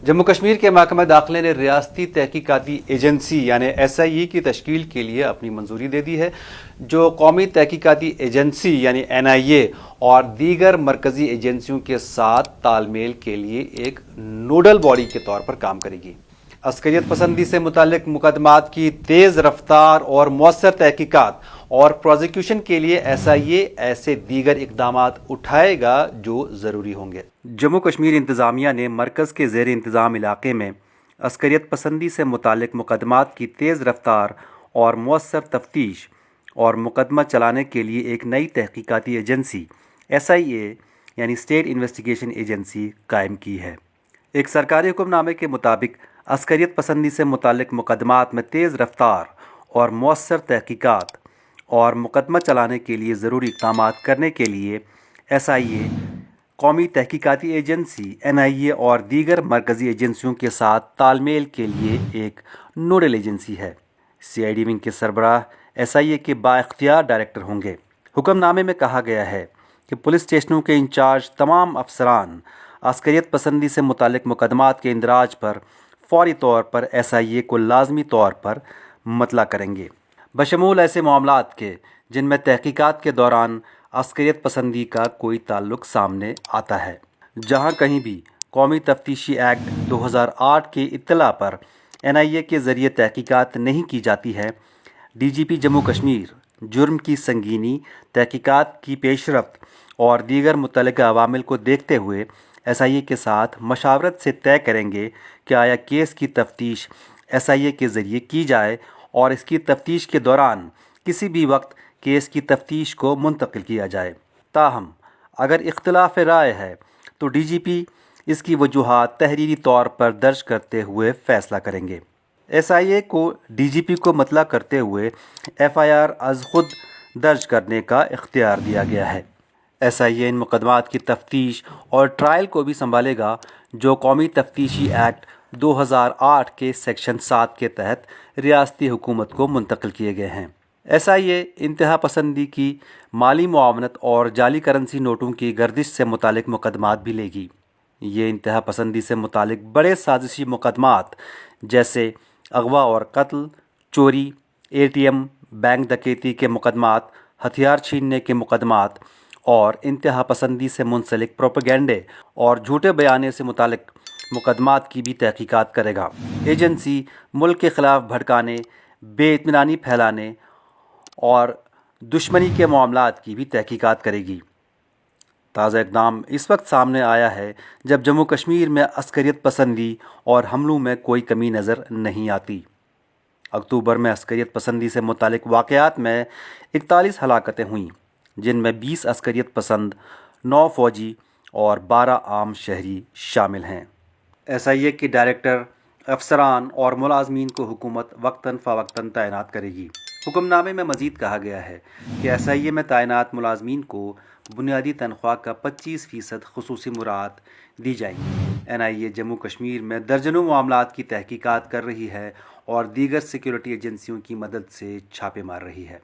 جموں کشمیر کے محکمہ داخلہ نے ریاستی تحقیقاتی ایجنسی یعنی SIE کی تشکیل کے لیے اپنی منظوری دے دی ہے، جو قومی تحقیقاتی ایجنسی یعنی NIA اور دیگر مرکزی ایجنسیوں کے ساتھ تال میل کے لیے ایک نوڈل باڈی کے طور پر کام کرے گی۔ عسکریت پسندی سے متعلق مقدمات کی تیز رفتار اور مؤثر تحقیقات اور پروزیکیوشن کے لیے SIA ایسے دیگر اقدامات اٹھائے گا جو ضروری ہوں گے۔ جموں کشمیر انتظامیہ نے مرکز کے زیر انتظام علاقے میں عسکریت پسندی سے متعلق مقدمات کی تیز رفتار اور مؤثر تفتیش اور مقدمہ چلانے کے لیے ایک نئی تحقیقاتی ایجنسی SIA یعنی اسٹیٹ انویسٹیگیشن ایجنسی قائم کی ہے۔ ایک سرکاری حکم نامے کے مطابق عسکریت پسندی سے متعلق مقدمات میں تیز رفتار اور مؤثر تحقیقات اور مقدمہ چلانے کے لیے ضروری اقدامات کرنے کے لیے SIA قومی تحقیقاتی ایجنسی NIA اور دیگر مرکزی ایجنسیوں کے ساتھ تال میل کے لیے ایک نوڈل ایجنسی ہے۔ CID ونگ کے سربراہ SIA کے بااختیار ڈائریکٹر ہوں گے۔ حکم نامے میں کہا گیا ہے کہ پولیس اسٹیشنوں کے انچارج تمام افسران عسکریت پسندی سے متعلق مقدمات کے اندراج پر فوری طور پر SIA کو لازمی طور پر مطلع کریں گے، بشمول ایسے معاملات کے جن میں تحقیقات کے دوران عسکریت پسندی کا کوئی تعلق سامنے آتا ہے۔ جہاں کہیں بھی قومی تفتیشی ایکٹ 2008 کی اطلاع پر NIA کے ذریعے تحقیقات نہیں کی جاتی ہے، DGP جموں کشمیر جرم کی سنگینی، تحقیقات کی پیش رفت اور دیگر متعلقہ عوامل کو دیکھتے ہوئے SIA کے ساتھ مشاورت سے طے کریں گے کہ آیا کیس کی تفتیش SIA کے ذریعے کی جائے اور اس کی تفتیش کے دوران کسی بھی وقت کیس کی تفتیش کو منتقل کیا جائے۔ تاہم اگر اختلاف رائے ہے تو DGP اس کی وجوہات تحریری طور پر درج کرتے ہوئے فیصلہ کریں گے۔ SIA کو DGP کو مطلع کرتے ہوئے FIR از خود درج کرنے کا اختیار دیا گیا ہے۔ SIA ان مقدمات کی تفتیش اور ٹرائل کو بھی سنبھالے گا جو قومی تفتیشی ایکٹ 2008 کے سیکشن 7 کے تحت ریاستی حکومت کو منتقل کیے گئے ہیں۔ SIA انتہا پسندی کی مالی معاونت اور جعلی کرنسی نوٹوں کی گردش سے متعلق مقدمات بھی لے گی۔ یہ انتہا پسندی سے متعلق بڑے سازشی مقدمات جیسے اغوا اور قتل، چوری، ATM، بینک ڈکیتی کے مقدمات، ہتھیار چھیننے کے مقدمات اور انتہا پسندی سے منسلک پروپیگنڈے اور جھوٹے بیانے سے متعلق مقدمات کی بھی تحقیقات کرے گا۔ ایجنسی ملک کے خلاف بھڑکانے، بے اطمینانی پھیلانے اور دشمنی کے معاملات کی بھی تحقیقات کرے گی۔ تازہ اقدام اس وقت سامنے آیا ہے جب جموں کشمیر میں عسکریت پسندی اور حملوں میں کوئی کمی نظر نہیں آتی۔ اکتوبر میں عسکریت پسندی سے متعلق واقعات میں 41 ہلاکتیں ہوئیں، جن میں 20 عسکریت پسند، 9 فوجی اور 12 عام شہری شامل ہیں۔ SIA کے ڈائریکٹر، افسران اور ملازمین کو حکومت وقتاً فوقتاً تعینات کرے گی۔ حکم نامے میں مزید کہا گیا ہے کہ SIA میں تعینات ملازمین کو بنیادی تنخواہ کا 25% خصوصی مراعات دی جائیں گی۔ NIA جموں کشمیر میں درجنوں معاملات کی تحقیقات کر رہی ہے اور دیگر سیکیورٹی ایجنسیوں کی مدد سے چھاپے مار رہی ہے۔